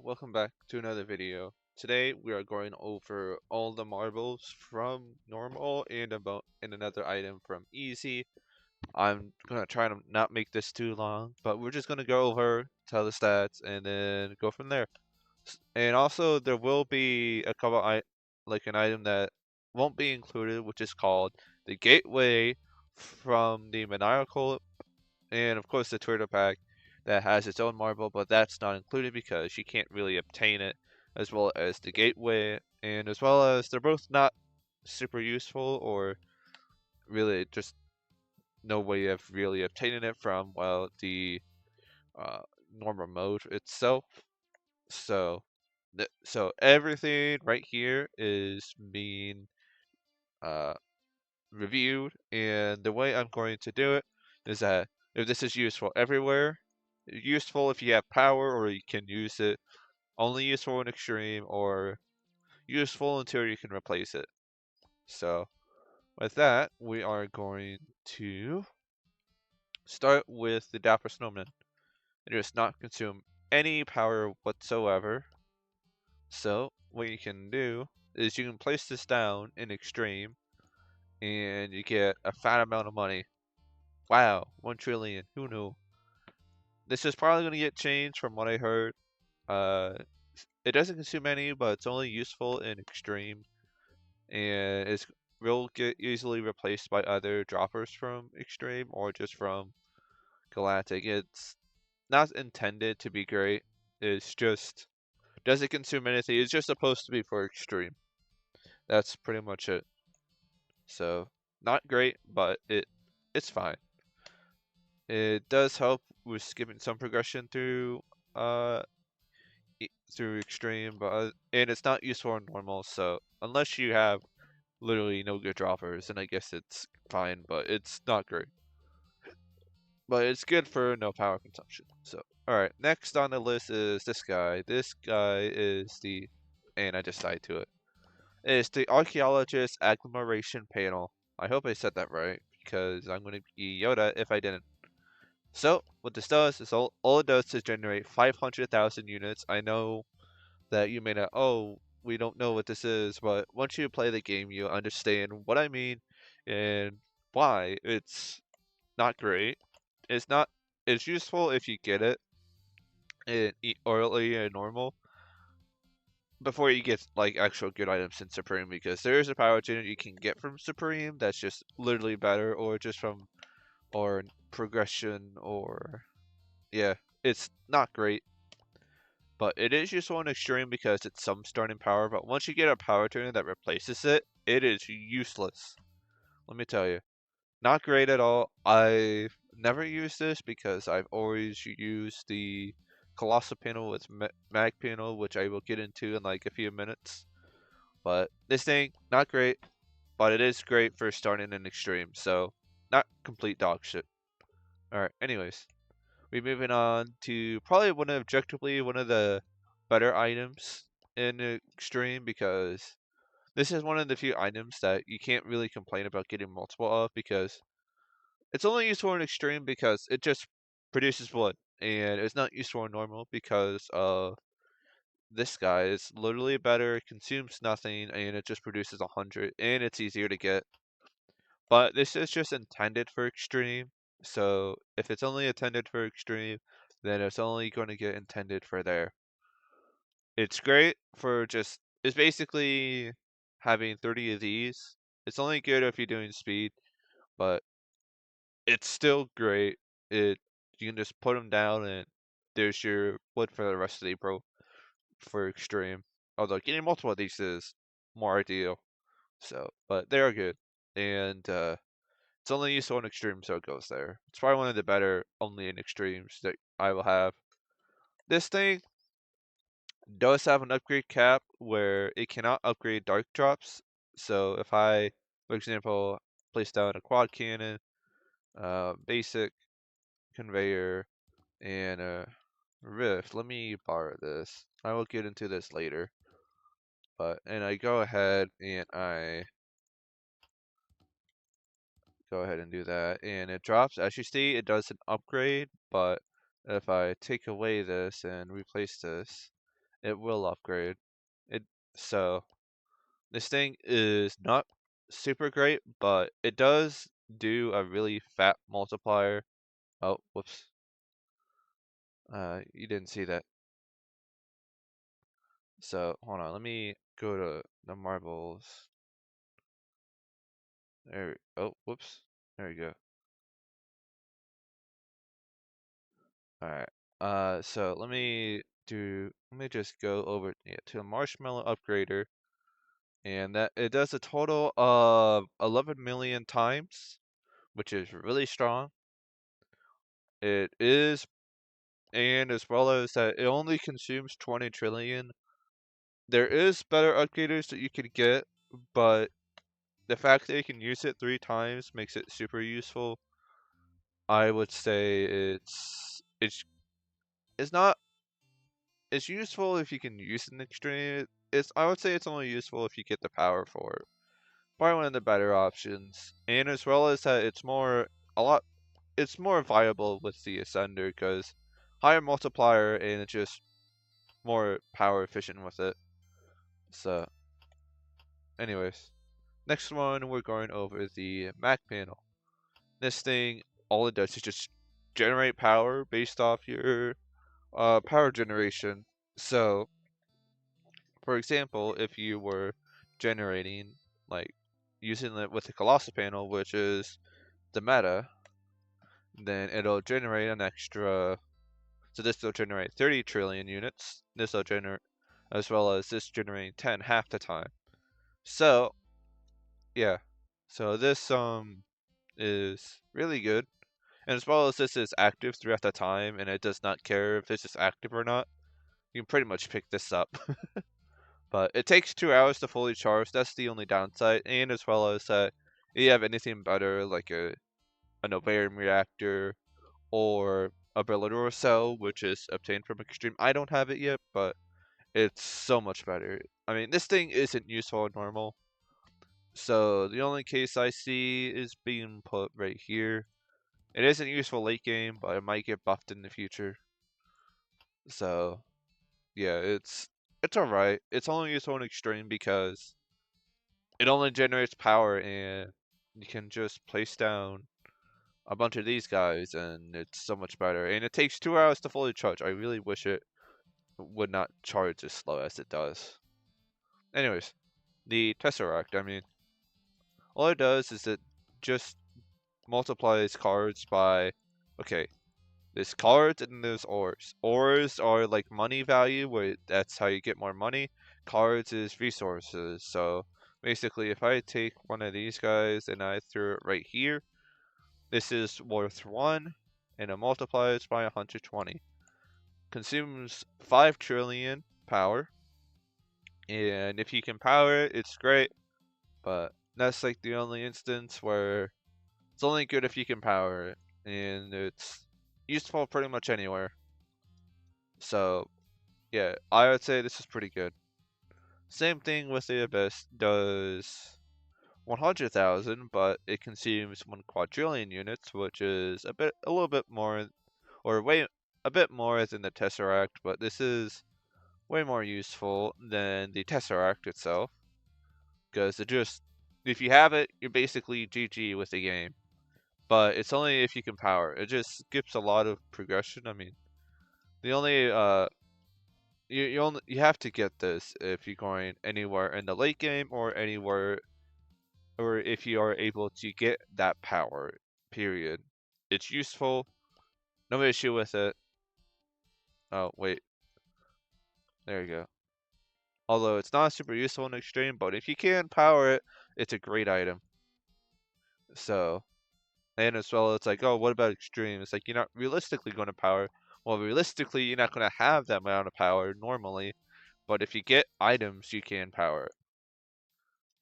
welcome back to another video. Today we are going over all the marbles from normal and about and another item from easy. I'm gonna try to not make this too long, but we're just gonna go over, tell the stats, and then go from there. And also there will be a couple like an item that won't be included, which is called the gateway from the maniacal and of course the Twitter pack that has its own marble, but that's not included because you can't really obtain it, as well as the gateway, and as well as they're both not super useful or really just no way of really obtaining it from the uh, normal mode itself. So so everything right here is being uh, reviewed, and the way I'm going to do it is that if this is useful everywhere, useful if you have power or you can use it, only useful in extreme, or useful until you can replace it. So with that, we are going to start with the Dapper Snowman. It does not consume any power whatsoever. So what you can do is you can place this down in extreme and you get a fat amount of money. Wow, 1 trillion. Who knew? This is probably going to get changed from what I heard. Uh, it doesn't consume any, but it's only useful in extreme, and it will get easily replaced by other droppers from extreme or just from galactic. It's not intended to be great. It's just doesn't consume anything. It's just supposed to be for extreme. That's pretty much it. So not great, but it's fine. It does help with skipping some progression through uh through extreme, but and it's not useful in normal. So unless you have literally no good droppers, then I guess it's fine. But it's not great. But it's good for no power consumption. So all right, next on the list is this guy. This guy is and I just died to it. It's the archaeologist agglomeration panel. I hope I said that right because I'm going to be Yoda if I didn't. So what this does is all it does is generate 500,000 units. I know that you may not, oh, we don't know what this is, but once you play the game, you understand what I mean and why it's not great. It's not, it's useful if you get it in early and normal before you get like actual good items in Supreme, because there is a power gen you can get from Supreme that's just literally better, or just from or progression, or yeah, it's not great. But it is useful in extreme because it's some starting power, but once you get a power tuner that replaces it, it is useless. Let me tell you. Not great at all. I've never used this because I've always used the Colossal panel with Mag panel, which I will get into in like a few minutes. But this thing, not great, but it is great for starting in extreme, so not complete dog shit. Alright, anyways. We're moving on to probably objectively one of the better items in extreme, because this is one of the few items that you can't really complain about getting multiple of, because it's only useful in extreme because it just produces blood, and it's not useful in normal because this guy is literally better, consumes nothing, and it just produces 100, and it's easier to get. But this is just intended for extreme, so if it's only intended for extreme, then it's only going to get intended for there. It's great for just, it's basically having 30 of these. It's only good if you're doing speed, but it's still great. It You can just put them down and there's your wood for the rest of the April for extreme. Although getting multiple of these is more ideal. So, but they are good. And it's only useful in extreme, so it goes there. It's probably one of the better only in extremes that I will have. This thing does have an upgrade cap where it cannot upgrade dark drops. So if I, for example, place down a quad cannon, basic conveyor, and a rift, let me borrow this. I will get into this later. And I go ahead and I go ahead and do that, and it drops. As you see, it does an upgrade, but if I take away this and replace this, It will upgrade. It so this thing is not super great, but it does do a really fat multiplier. Oh, whoops. You didn't see that. So hold on, let me go to the marbles. There. Oh, whoops. There we go. All right. So let me just go over to the marshmallow upgrader, and that it does a total of 11 million times, which is really strong. It is, and as well as that, it only consumes 20 trillion. There is better upgraders that you could get, but the fact that you can use it 3 times makes it super useful. I would say it's not it's useful if you can use it in extreme. It's I would say it's only useful if you get the power for it. Probably one of the better options, and as well as that, a lot it's more viable with the Ascender because higher multiplier and it's just more power efficient with it. So, anyways, next one we're going over the Mac panel. This thing, all it does is just generate power based off your power generation. So, for example, if you were generating like using it with the Colossal panel, which is the meta, then it'll generate an extra. So this will generate 30 trillion units. This will generate, as well as this generating 10 half the time. So yeah, so this is really good, and as well as this is active throughout the time, and it does not care if this is active or not. You can pretty much pick this up. But it takes 2 hours to fully charge. That's the only downside, and as well as if you have anything better like an ovarium reactor or a Bellador cell, which is obtained from Extreme. I don't have it yet, but it's so much better. I mean, this thing isn't useful in normal, so the only case I see is being put right here. It isn't useful late game, but it might get buffed in the future. So yeah, it's alright. It's only useful in Extreme because it only generates power, and you can just place down a bunch of these guys, and it's so much better. And it takes 2 hours to fully charge. I really wish it would not charge as slow as it does. Anyways, the Tesseract, I mean, all it does is it just multiplies cards by, okay, there's cards and there's ores. Ores are like money value, where that's how you get more money. Cards is resources. So basically, if I take one of these guys and I throw it right here, this is worth 1, and it multiplies by 120. Consumes 5 trillion power, and if you can power it, it's great, but that's like the only instance where it's only good if you can power it, and it's useful pretty much anywhere. So, yeah, I would say this is pretty good. Same thing with the Abyss, does 100,000, but it consumes 1 quadrillion units, which is a little bit more, or way, a bit more than the Tesseract, but this is way more useful than the Tesseract itself, because if you have it, you're basically GG with the game. But it's only if you can power. It just skips a lot of progression. I mean, the only you have to get this if you're going anywhere in the late game or anywhere, or if you are able to get that power. Period. It's useful. No issue with it. Oh wait, there you go. Although it's not super useful in extreme, but if you can power it, it's a great item. So, and as well, it's like, oh, what about extreme? It's like you're not realistically going to power. Well, realistically, you're not going to have that amount of power normally, but if you get items, you can power it,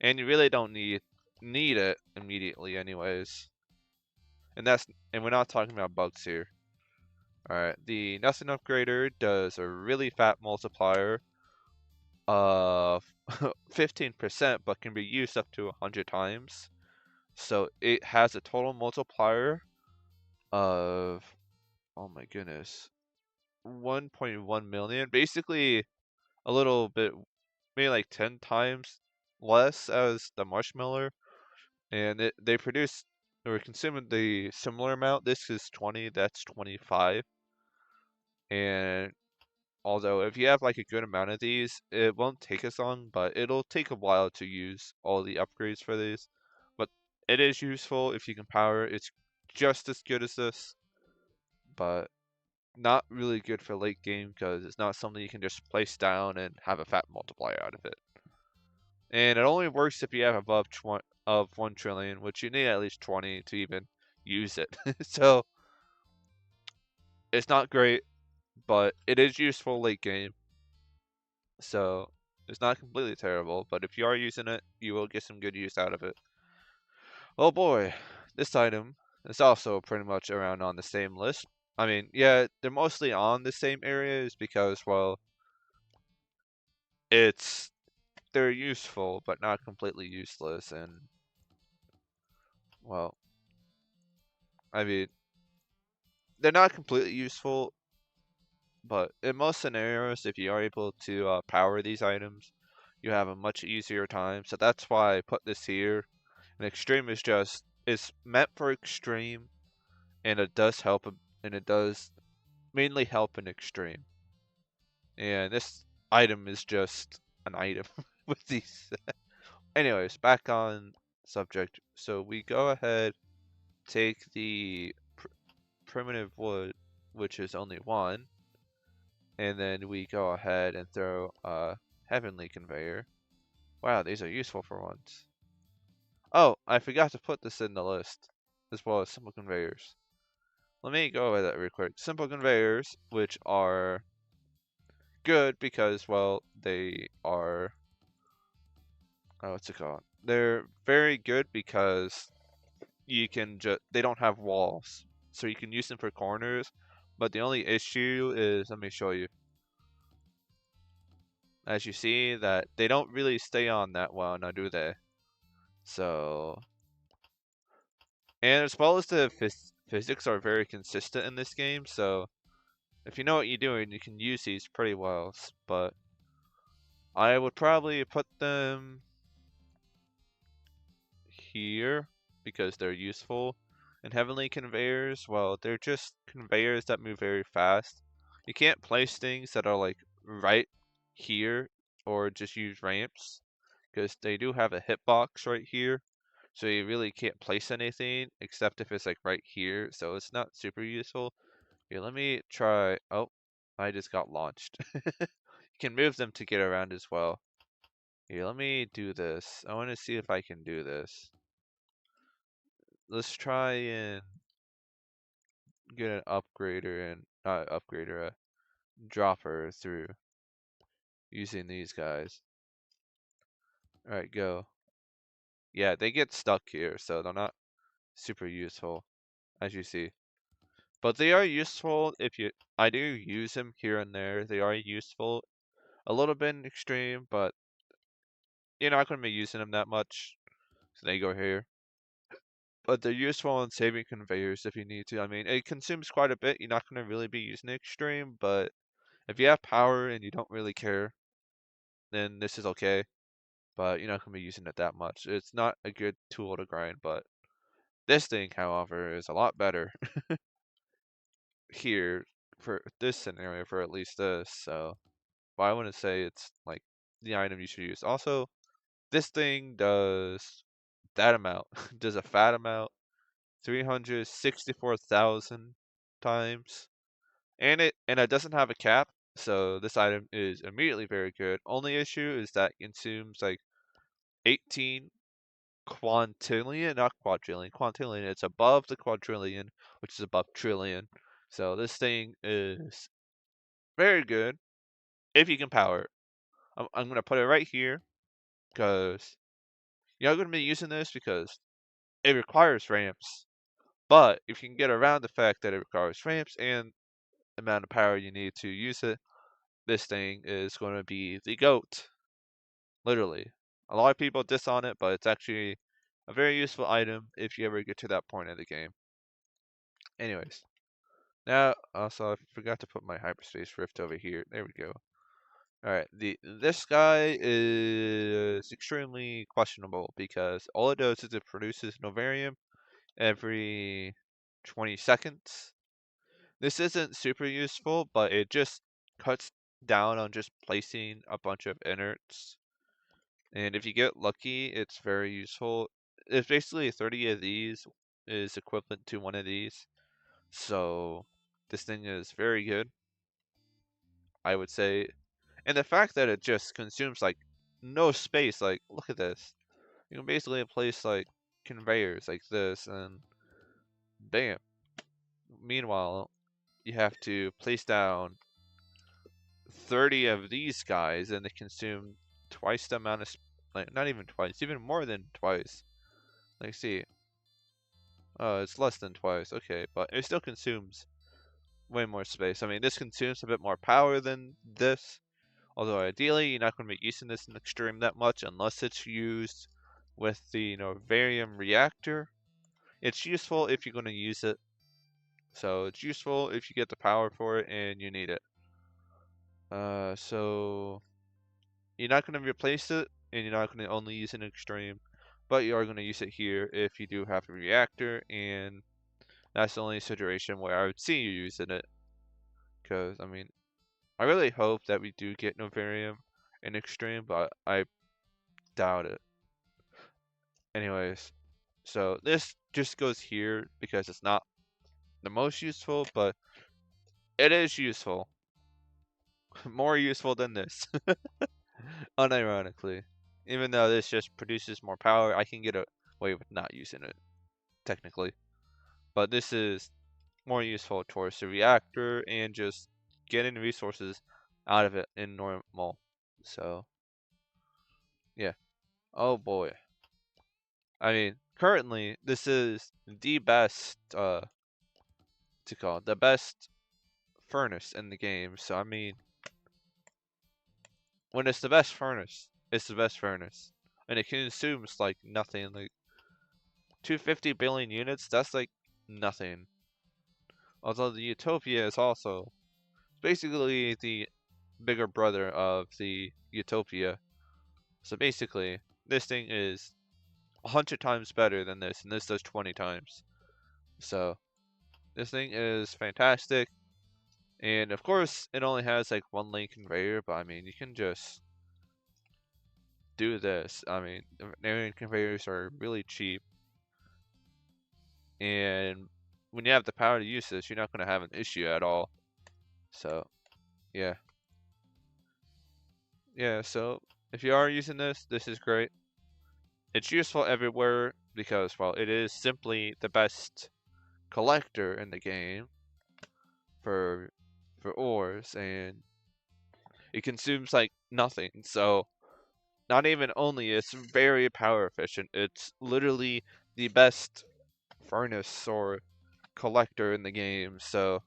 and you really don't need it immediately, anyways. And we're not talking about bugs here. All right, the Nothing Upgrader does a really fat multiplier of 15%, but can be used up to 100 times. So it has a total multiplier of, oh my goodness, 1.1 million. Basically, a little bit, maybe like 10 times less as the marshmallow, and they produce or consume the similar amount. This is 20, that's 25, and although if you have like a good amount of these, it won't take as long, but it'll take a while to use all the upgrades for these. But it is useful if you can power it. It's just as good as this, but not really good for late game because it's not something you can just place down and have a fat multiplier out of it. And it only works if you have above 1 trillion, which you need at least 20 to even use it. So it's not great, but it is useful late game. So it's not completely terrible, but if you are using it, you will get some good use out of it. Oh boy, this item is also pretty much around on the same list. I mean, yeah, they're mostly on the same areas because, well, it's they're useful, but not completely useless. And well, I mean, they're not completely useful, but in most scenarios, if you are able to power these items, you have a much easier time. So that's why I put this here. And extreme is just it's meant for extreme, and it does help, and it does mainly help in extreme. And this item is just an item with these. Anyways, back on subject. So we go ahead, take the primitive wood, which is only one, and then we go ahead and throw a heavenly conveyor. Wow, these are useful for once. Oh, I forgot to put this in the list, as well as simple conveyors. Let me go over that real quick. Simple conveyors, which are good because, well, they are, what's it called? They're very good because you can just, they don't have walls. So you can use them for corners, but the only issue is, let me show you. As you see that they don't really stay on that well, now do they? So, and as well as the physics are very consistent in this game, so if you know what you're doing, you can use these pretty well. But I would probably put them here because they're useful. And heavenly conveyors, well, they're just conveyors that move very fast. You can't place things that are like right here or just use ramps because they do have a hitbox right here. So you really can't place anything except if it's like right here. So it's not super useful. Here, let me try. Oh, I just got launched. You can move them to get around as well. Here, let me do this. I want to see if I can do this. Let's try and get an upgrader and not upgrader, a dropper through using these guys. Alright, go. Yeah, they get stuck here, so they're not super useful, as you see. But they are useful if you, I do use them here and there. They are useful. A little bit in extreme, but you're not going to be using them that much. So they go here. But they're useful in saving conveyors if you need to. I mean, it consumes quite a bit. You're not going to really be using extreme, but if you have power and you don't really care, then this is okay. But you're not going to be using it that much. It's not a good tool to grind, but this thing, however, is a lot better here for this scenario, for at least this. So, well, I wouldn't say it's like the item you should use. Also, this thing does that amount, does a fat amount, 364,000 times, and it doesn't have a cap. So this item is immediately very good. Only issue is that it consumes like 18 quintillion, not quadrillion, quintillion. It's above the quadrillion, which is above trillion. So this thing is very good if you can power it. I'm gonna put it right here because you're gonna be using this because it requires ramps. But if you can get around the fact that it requires ramps and the amount of power you need to use it, this thing is going to be the GOAT. Literally. A lot of people diss on it, but it's actually a very useful item if you ever get to that point of the game. Anyways. Now, also, I forgot to put my hyperspace rift over here. There we go. Alright, this guy is extremely questionable because all it does is it produces Novarium every 20 seconds. This isn't super useful, but it just cuts down on just placing a bunch of inerts. And if you get lucky, it's very useful. It's basically 30 of these is equivalent to one of these. So this thing is very good, I would say. And the fact that it just consumes like no space, like look at this. You can basically place like conveyors like this and bam. Meanwhile, you have to place down 30 of these guys and they consume twice the amount of like not even twice, even more than twice. Like see, it's less than twice, okay, but it still consumes way more space. I mean, this consumes a bit more power than this, although ideally you're not going to be using this in extreme that much unless it's used with the varium reactor. It's useful if you're going to use it, so it's useful if you get the power for it and you need it. So you're not going to replace it, and you're not going to only use it in extreme, but you are going to use it here if you do have a reactor, and that's the only situation where I would see you using it. Because, I mean, I really hope that we do get Novarium in extreme, but I doubt it. Anyways, so this just goes here because it's not the most useful, but it is useful. More useful than this, unironically. Even though this just produces more power, I can get away with not using it, technically. But this is more useful towards the reactor and just getting resources out of it in normal. So, yeah. Oh boy. I mean, currently, this is the best, to call it, the best furnace in the game. So, I mean, when it's the best furnace, it's the best furnace. And it consumes, like, nothing. Like, 250 billion units, that's, like, nothing. Although the Utopia is also basically the bigger brother of the Utopia. So, basically, this thing is 100 times better than this, and this does 20 times. So, this thing is fantastic. And of course, it only has like one lane conveyor, but I mean, you can just do this. I mean, narrowing conveyors are really cheap, and when you have the power to use this, you're not going to have an issue at all. So, yeah. Yeah, so if you are using this, this is great. It's useful everywhere because, well, it is simply the best collector in the game for ores, and it consumes like nothing. So not even only it's very power efficient, it's literally the best furnace or collector in the game. So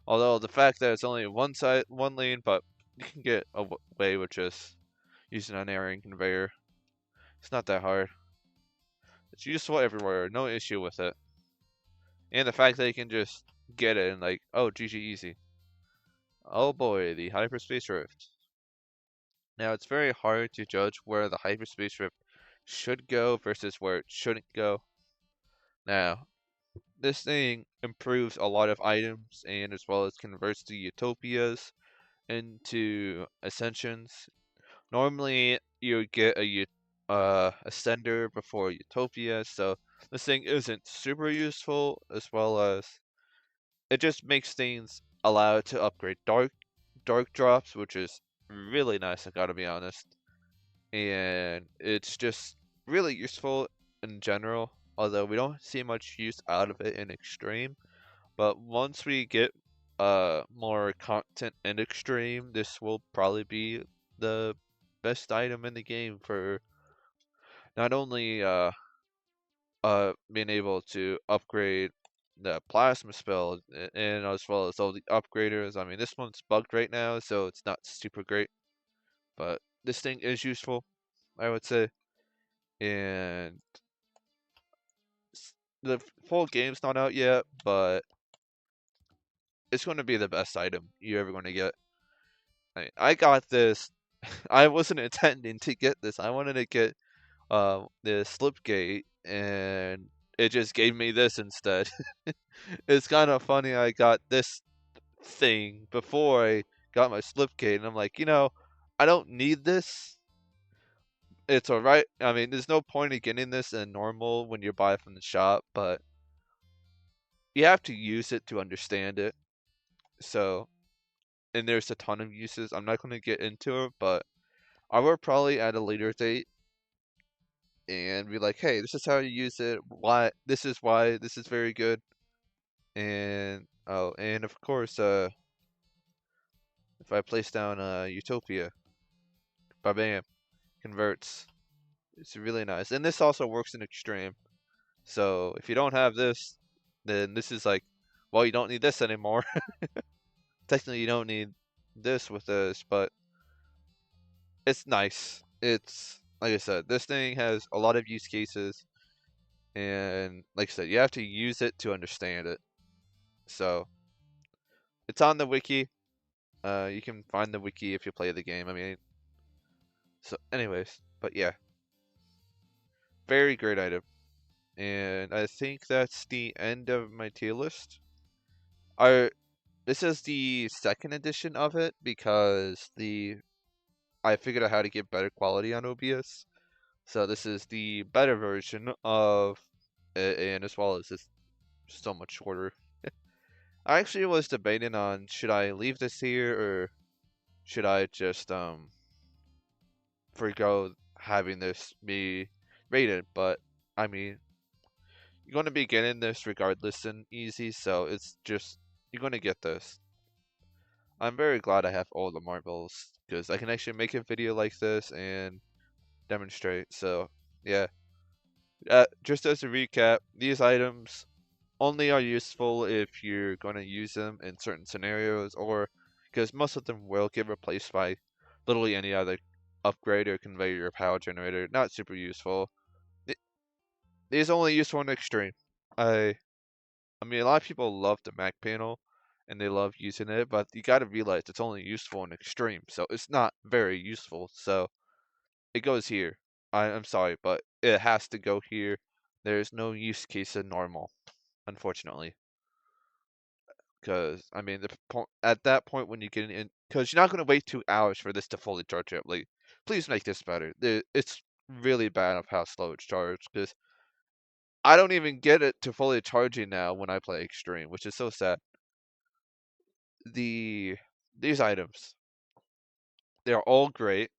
although the fact that it's only one lane, but you can get away with just using an airing conveyor. It's not that hard. It's useful everywhere, no issue with it. And the fact that you can just get it and like, oh, GG easy. Oh boy, the hyperspace rift. Now it's very hard to judge where the hyperspace rift should go versus where it shouldn't go. Now, this thing improves a lot of items and as well as converts the utopias into ascensions. Normally, you would get a ascender before utopia, so this thing isn't super useful as well as it just makes things allowed to upgrade dark drops, which is really nice, I gotta be honest. And it's just really useful in general, although we don't see much use out of it in extreme. But once we get more content in extreme, this will probably be the best item in the game for not only being able to upgrade the plasma spell and as well as all the upgraders. I mean, this one's bugged right now, so it's not super great, but this thing is useful, I would say. And the full game's not out yet, but it's going to be the best item you're ever going to get. I got this. I wasn't intending to get this. I wanted to get the slip gate, and it just gave me this instead. It's kind of funny. I got this thing before I got my slip gate, and I'm like, I don't need this. It's alright. I mean, there's no point in getting this in normal when you buy it from the shop, but you have to use it to understand it. So, and there's a ton of uses. I'm not going to get into it, but I will probably at a later date and be like, hey, this is how you use it. Why this is very good. And oh, and of course, if I place down Utopia, bam, converts. It's really nice. And this also works in extreme. So if you don't have this, then this is like, well, you don't need this anymore. Technically, you don't need this with this, but it's nice. It's like I said, this thing has a lot of use cases, and like I said, you have to use it to understand it. So it's on the wiki. You can find the wiki if you play the game. I mean, so anyways, but yeah, very great item. And I think that's the end of my tier list. Our This is the second edition of it because the I figured out how to get better quality on OBS. So this is the better version of it, and as well as it's so much shorter. I actually was debating on should I leave this here or should I just forgo having this be rated, but I mean you're gonna be getting this regardless in easy, so it's just you're gonna get this. I'm very glad I have all the marbles because I can actually make a video like this and demonstrate. So yeah, just as a recap, these items only are useful if you're going to use them in certain scenarios, or because most of them will get replaced by literally any other upgrade or conveyor or power generator. Not super useful. These only useful in extreme. I I mean, a lot of people love the Mac panel and they love using it, but you got to realize it's only useful in extreme, so it's not very useful. So it goes here. I'm sorry, but it has to go here. There's no use case in normal, unfortunately. Because I mean, at that point when you get in, because you're not gonna wait 2 hours for this to fully charge up. Like, please make this better. It's really bad of how slow it's charged. Because I don't even get it to fully charging now when I play extreme, which is so sad. These items, they're all great.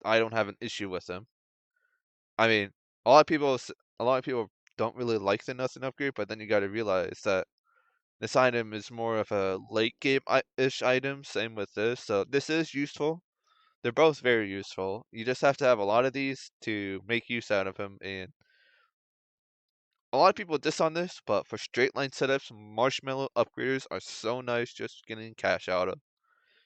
I don't have an issue with them. I mean, a lot of people, a lot of people don't really like the nothing upgrade, but then you got to realize that this item is more of a late game ish item. Same with this, so this is useful. They're both very useful. You just have to have a lot of these to make use out of them, and a lot of people diss on this, but for straight line setups, marshmallow upgraders are so nice just getting cash out of.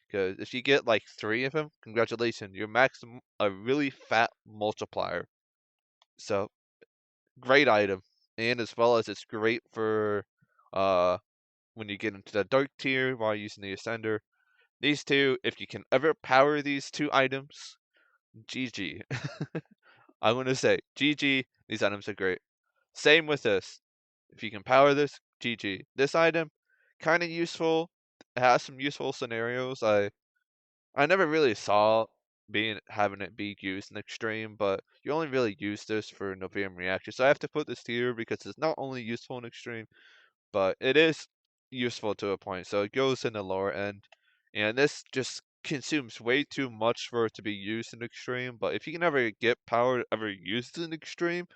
Because if you get like 3 of them, congratulations, you're maximum a really fat multiplier. So great item, and as well as it's great for uh when you get into the dark tier while using the ascender. These two, if you can ever power these two items, GG. I'm gonna say GG. These items are great. Same with this. If you can power this, GG. This item, kind of useful. It has some useful scenarios. I never really saw having it be used in extreme, but you only really use this for Novarium reactor. So I have to put this here because it's not only useful in extreme, but it is useful to a point. So it goes in the lower end, and this just consumes way too much for it to be used in extreme. But if you can ever get power ever used in extreme,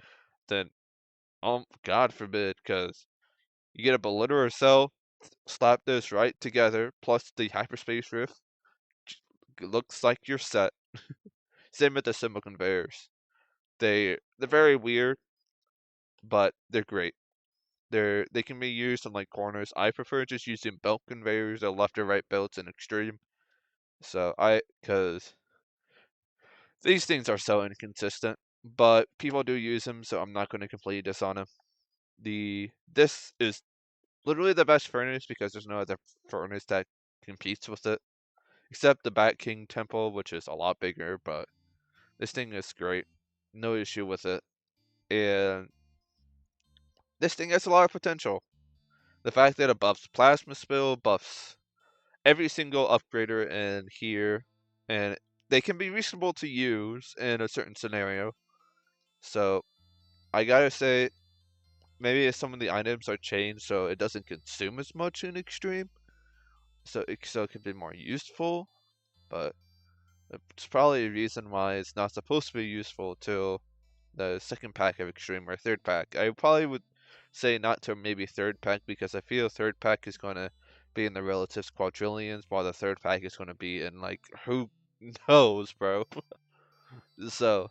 then God forbid, because you get a Belitterer cell, slap this right together, plus the hyperspace rift, looks like you're set. Same with the symbol conveyors. They're very weird, but they're great. They can be used in like corners. I prefer just using belt conveyors or left or right belts in extreme. So because these things are so inconsistent, but people do use them, so I'm not going to completely diss on them. This is literally the best furnace because there's no other furnace that competes with it. except the Bat King Temple, which is a lot bigger, but this thing is great. No issue with it. And this thing has a lot of potential. The fact that it buffs Plasma Spill, buffs every single upgrader in here, and they can be reasonable to use in a certain scenario. So I gotta say, maybe if some of the items are changed so it doesn't consume as much in extreme, so it can be more useful. But it's probably a reason why it's not supposed to be useful till the second pack of extreme or third pack. I probably would say not to maybe third pack because I feel third pack is gonna be in the relatives quadrillions, while the third pack is gonna be in like who knows, bro. So,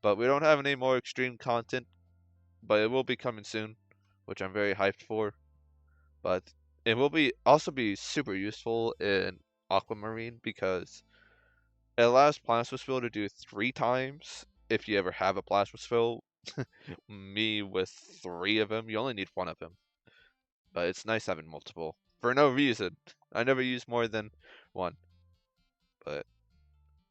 but we don't have any more extreme content, but it will be coming soon, which I'm very hyped for. But it will be also be super useful in Aquamarine because it allows Plasma Spill to do 3 times if you ever have a Plasma Spill. Me with 3 of them, you only need 1 of them. But it's nice having multiple. For no reason. I never use more than 1.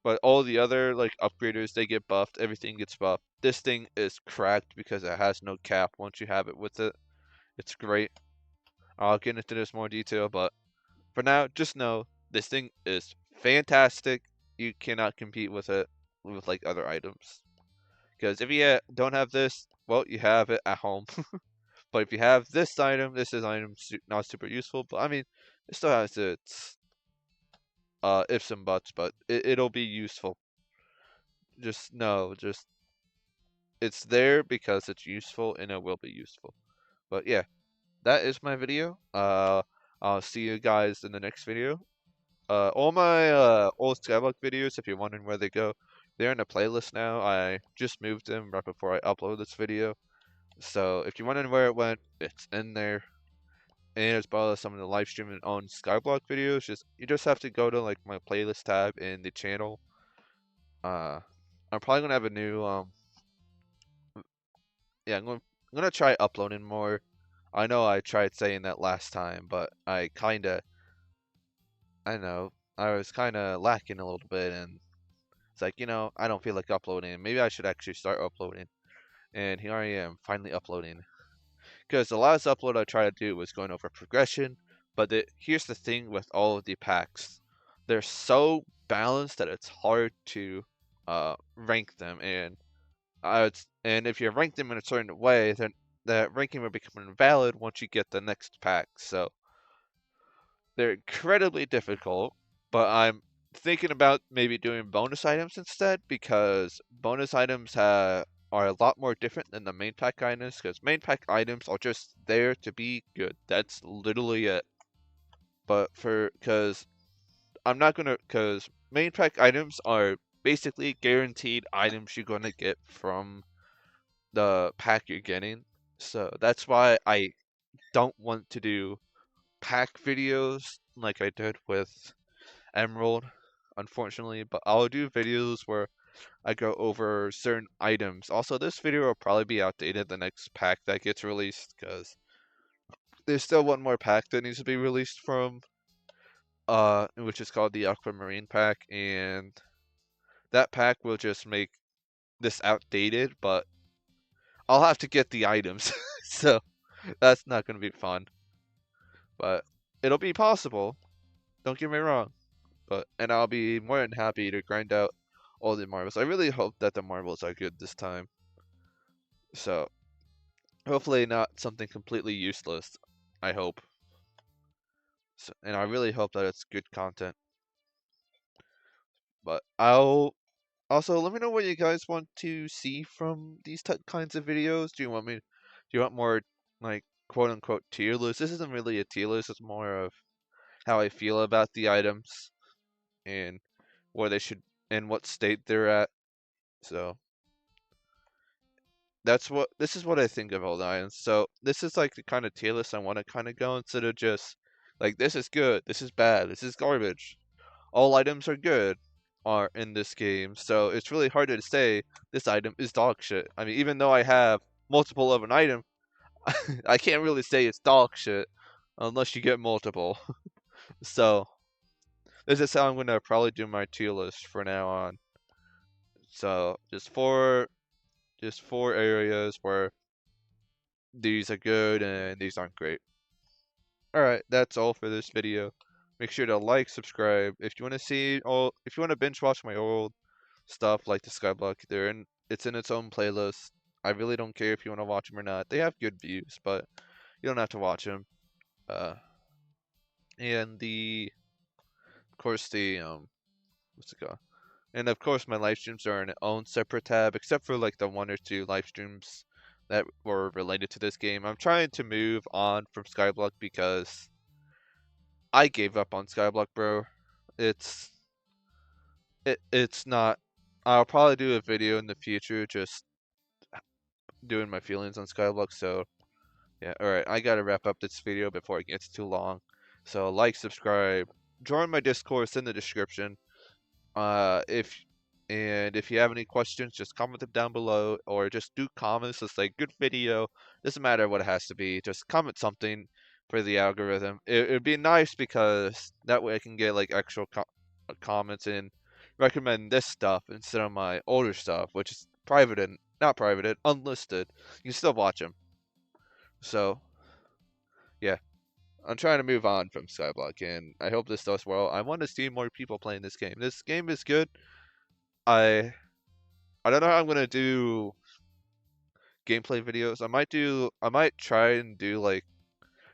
But all the other like upgraders, they get buffed, everything gets buffed. This thing is cracked because it has no cap once you have it with it. It's great. I'll get into this more detail, but for now, just know this thing is fantastic. You cannot compete with it with like other items. Because if you don't have this, well, you have it at home. But if you have this item, this is item not super useful. But I mean, it still has its ifs and buts, but it'll be useful. Just know, just it's there because it's useful and it will be useful. But yeah, that is my video. I'll see you guys in the next video. All my old Skyblock videos, if you're wondering where they go, they're in a playlist now. I just moved them right before I upload this video. So if you're wondering where it went, it's in there. And as well as some of the live streaming on Skyblock videos, you just have to go to like my playlist tab in the channel. Uh, I'm probably gonna have a new yeah, I'm gonna try uploading more. I know I tried saying that last time, but I know I was kinda lacking a little bit, and it's like I don't feel like uploading. Maybe I should actually start uploading. And here I am, finally uploading. Because the last upload I tried to do was going over progression, but here's the thing with all of the packs. They're so balanced that it's hard to rank them, and if you rank them in a certain way, then that ranking will become invalid once you get the next pack. So they're incredibly difficult, but I'm thinking about maybe doing bonus items instead because bonus items are a lot more different than the main pack items because main pack items are just there to be good. That's literally it. But because main pack items are basically guaranteed items you're gonna get from the pack you're getting. So that's why I don't want to do pack videos like I did with Emerald, unfortunately, but I'll do videos where I go over certain items. Also, this video will probably be outdated the next pack that gets released because there's still one more pack that needs to be released from, which is called the Aquamarine pack, and that pack will just make this outdated, but I'll have to get the items, so that's not going to be fun. But it'll be possible. Don't get me wrong. And I'll be more than happy to grind out all the marbles. I really hope that the marbles are good this time. So hopefully not something completely useless. I hope. So, and I really hope that it's good content. But I'll also let me know what you guys want to see from these kinds of videos. Do you want more like quote unquote tier list? This isn't really a tier list. It's more of how I feel about the items and where they should and what state they're at. So this is what I think of all the items. So this is like the kind of tier list I want to kind of go instead of just like this is good, this is bad, this is garbage. All items are good are in this game, so it's really hard to say this item is dog shit. I mean, even though I have multiple of an item, I can't really say it's dog shit unless you get multiple. So this is how I'm gonna probably do my tier list for now on. So just four areas where these are good and these aren't great. Alright, that's all for this video. Make sure to like, subscribe. If you want to see if you want to binge watch my old stuff like the Skyblock, it's in its own playlist. I really don't care if you want to watch them or not. They have good views, but you don't have to watch them. Uh, and of course what's it called? And of course my live streams are in its own separate tab, except for like the one or two live streams that were related to this game. I'm trying to move on from Skyblock because I gave up on Skyblock, bro. It's it's not. I'll probably do a video in the future just doing my feelings on Skyblock. So yeah, all right. I gotta wrap up this video before it gets too long. So like, subscribe, join my Discord. It's in the description. If if you have any questions, just comment them down below, or just do comments. It's like good video. Doesn't matter what it has to be. Just comment something for the algorithm. It'd be nice because that way I can get like actual comments and recommend this stuff instead of my older stuff, which is private and not private and unlisted. You can still watch them. So yeah. I'm trying to move on from Skyblock, and I hope this does well. I want to see more people playing this game. This game is good. I I don't know how I'm gonna do gameplay videos. I might try and do like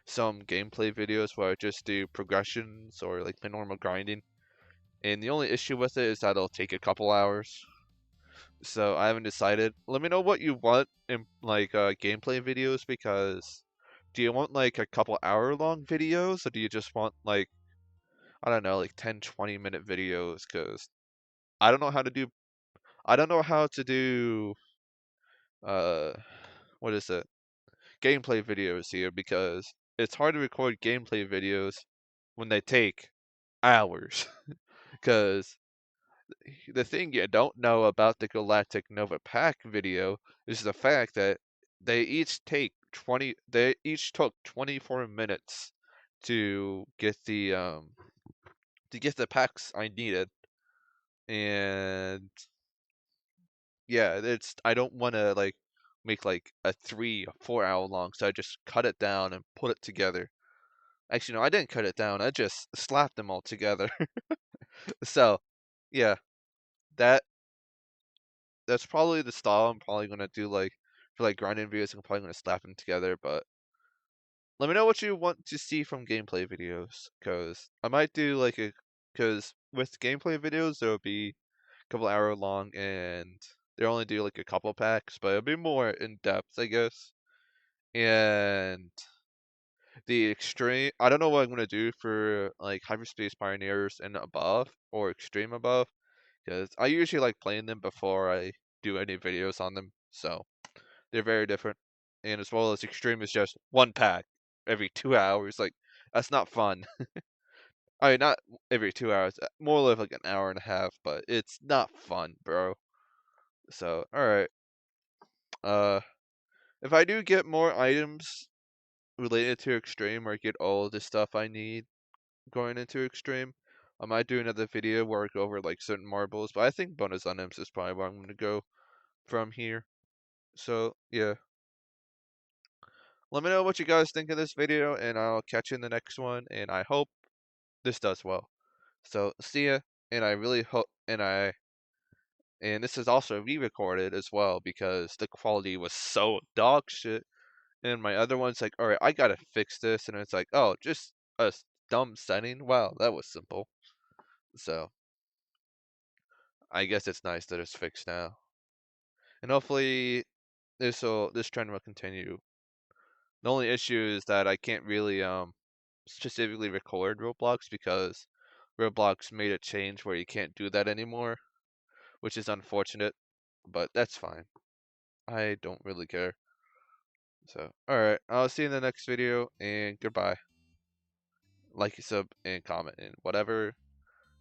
some gameplay videos where I just do progressions or like my normal grinding. And the only issue with it is that it'll take a couple hours. So I haven't decided. Let me know what you want in like gameplay videos, because do you want like a couple hour long videos, or do you just want like, I don't know, like 10, 20-minute videos? Because I don't know how to do I don't know how to do uh what is it? Gameplay videos here, because it's hard to record gameplay videos when they take hours. Because the thing you don't know about the Galactic Nova Pack video is the fact that they each took 24 minutes to get the packs I needed. And yeah, I don't want to like make like a 3 or 4 hour long, so I just cut it down and put it together. Actually, no, I didn't cut it down. I just slapped them all together. So, yeah, that that's probably the style I'm probably gonna do. Like for like grinding videos, I'm probably gonna slap them together. But let me know what you want to see from gameplay videos, cause I might do like cause with gameplay videos there'll be a couple hour long, and they only do like a couple packs, but it'll be more in depth, I guess. And the extreme, I don't know what I'm gonna do for like hyperspace pioneers and above, or extreme above, because I usually like playing them before I do any videos on them. So they're very different. And as well as extreme is just one pack every 2 hours. Like that's not fun. I mean, not every 2 hours, more like an hour and a half, but it's not fun, bro. So all right. Uh, if I do get more items related to extreme, or get all the stuff I need going into extreme, I might do another video where I go over like certain marbles, but I think bonus items is probably where I'm gonna go from here. So yeah, let me know what you guys think of this video, and I'll catch you in the next one. And I hope this does well. So see ya, and I really hope, and this is also re-recorded as well because the quality was so dog shit. And my other one's like, all right, I gotta fix this, and it's like, oh, just a dumb setting. Wow, that was simple. So I guess it's nice that it's fixed now, and hopefully this trend will continue. The only issue is that I can't really specifically record Roblox because Roblox made a change where you can't do that anymore, which is unfortunate, but that's fine. I don't really care. So, alright, I'll see you in the next video, and goodbye. Like, sub, and comment, and whatever,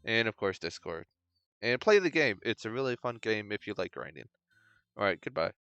and of course Discord. And play the game. It's a really fun game if you like grinding. Alright, goodbye.